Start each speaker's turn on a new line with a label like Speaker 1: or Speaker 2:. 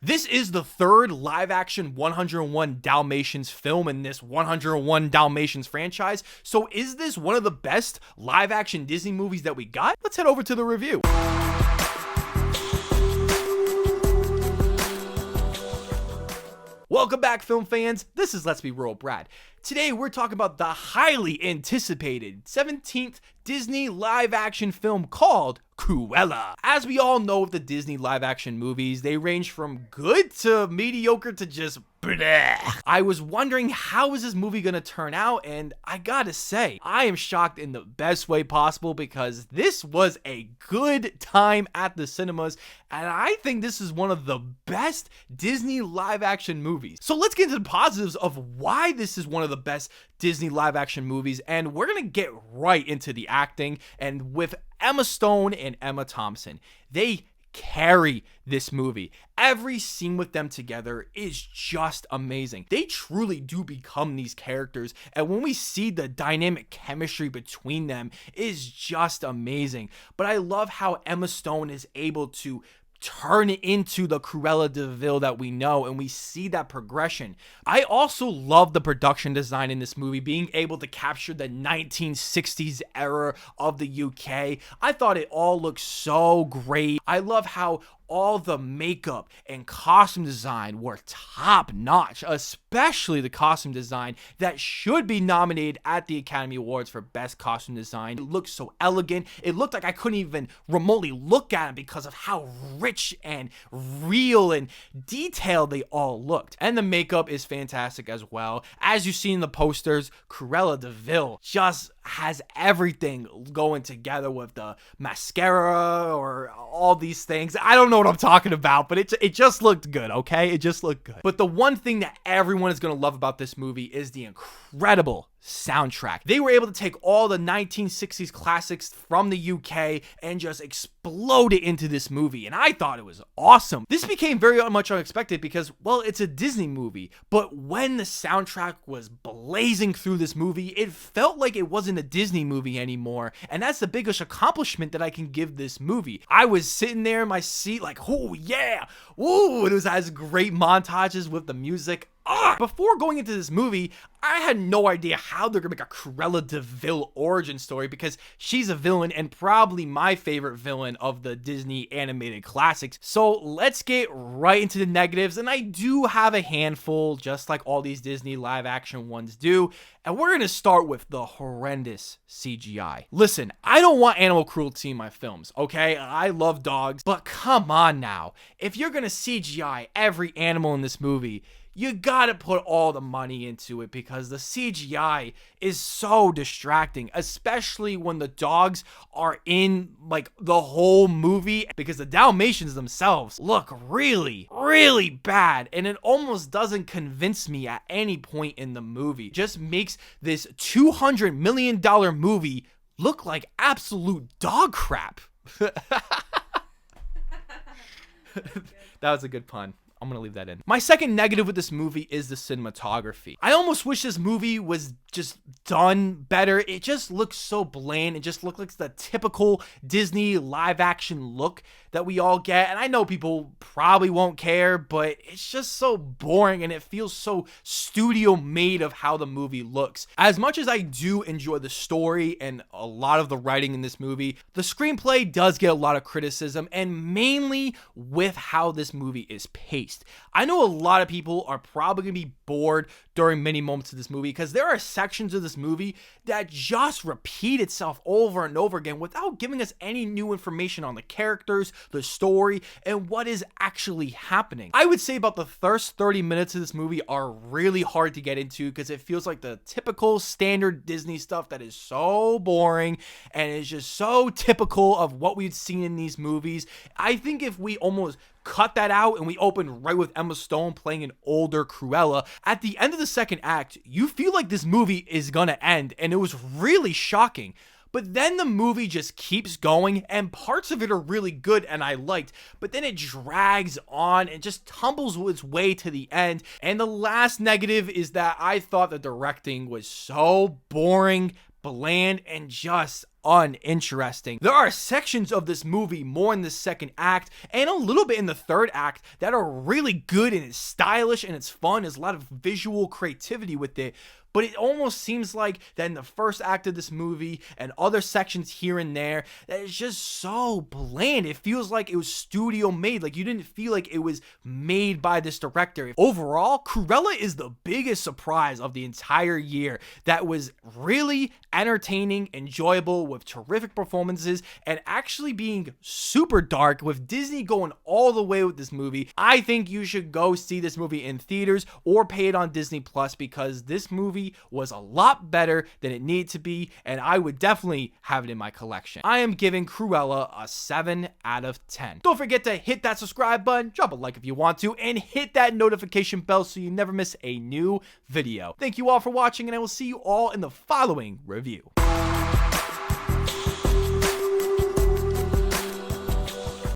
Speaker 1: This is the third live-action 101 Dalmatians film in this 101 Dalmatians franchise. So is this one of the best live-action Disney movies that we got? Let's head over to the review. Welcome back, film fans. This is Let's Be Real Brad. Today, we're talking about the highly anticipated 17th Disney live-action film called Cruella. As we all know with the Disney live-action movies, they range from good to mediocre to just bleh. I was wondering how is this movie gonna turn out, and I gotta say, I am shocked in the best way possible because this was a good time at the cinemas, and I think this is one of the best Disney live-action movies. So let's get into the positives of why this is one of the best Disney live-action movies, and we're gonna get right into the acting. And with Emma Stone and Emma Thompson, they carry this movie. Every scene with them together is just amazing. They truly do become these characters, and when we see the dynamic chemistry between them is just amazing. But I love how Emma Stone is able to turn it into the Cruella de Vil that we know, and we see that progression. I also love the production design in this movie, being able to capture the 1960s era of the UK. I thought it all looked so great. I love how all the makeup and costume design were top notch, especially the costume design that should be nominated at the Academy Awards for Best Costume Design. It looked so elegant. It looked like I couldn't even remotely look at it because of how rich and real and detailed they all looked. And the makeup is fantastic as well. As you see in the posters, Cruella de Vil just has everything going together with the mascara or all these things. I don't know what I'm talking about, but it just looked good, okay? It just looked good. But the one thing that everyone is going to love about this movie is the incredible soundtrack. They were able to take all the 1960s classics from the UK and just explode it into this movie, and I thought it was awesome. This became very much unexpected because, well, it's a Disney movie, but when the soundtrack was blazing through this movie, it felt like it wasn't a Disney movie anymore, and that's the biggest accomplishment that I can give this movie. I was sitting there in my seat like, oh yeah, ooh, it has great montages with the music. Before going into this movie, I had no idea how they're gonna make a Cruella de Vil origin story because she's a villain and probably my favorite villain of the Disney animated classics. So let's get right into the negatives, and I do have a handful, just like all these Disney live action ones do, and we're gonna start with the horrendous CGI. Listen, I don't want animal cruelty in my films, okay? I love dogs, but come on now. If you're gonna CGI every animal in this movie, you gotta put all the money into it because the CGI is so distracting, especially when the dogs are in like the whole movie, because the Dalmatians themselves look really, really bad, and it almost doesn't convince me at any point in the movie. It just makes this $200 million movie look like absolute dog crap. That was a good pun. I'm gonna leave that in. My second negative with this movie is the cinematography. I almost wish this movie was just done better. It just looks so bland. It just looks like the typical Disney live action look that we all get. And I know people probably won't care, but it's just so boring and it feels so studio made of how the movie looks. As much as I do enjoy the story and a lot of the writing in this movie, the screenplay does get a lot of criticism, and mainly with how this movie is paced. I know a lot of people are probably gonna be bored during many moments of this movie because there are sections of this movie that just repeat itself over and over again without giving us any new information on the characters, the story, and what is actually happening. I would say about the first 30 minutes of this movie are really hard to get into because it feels like the typical standard Disney stuff that is so boring and is just so typical of what we've seen in these movies. I think if we almost cut that out and we open right with Emma Stone playing an older Cruella, at the end of the second act, you feel like this movie is gonna end, and it was really shocking. But then the movie just keeps going, and parts of it are really good and I liked, but then it drags on and just tumbles its way to the end. And the last negative is that I thought the directing was so boring, bland, and just, uninteresting. There are sections of this movie more in the second act and a little bit in the third act that are really good and it's stylish and it's fun. There's a lot of visual creativity with it. But it almost seems like that in the first act of this movie and other sections here and there, that it's just so bland. It feels like it was studio made. Like you didn't feel like it was made by this director. Overall, Cruella is the biggest surprise of the entire year. That was really entertaining, enjoyable, with terrific performances, and actually being super dark, with Disney going all the way with this movie. I think you should go see this movie in theaters or pay it on Disney Plus, because this movie was a lot better than it needed to be, and I would definitely have it in my collection. I am giving Cruella a 7 out of 10. Don't forget to hit that subscribe button, drop a like if you want to, and hit that notification bell so you never miss a new video. Thank you all for watching, and I will see you all in the following review.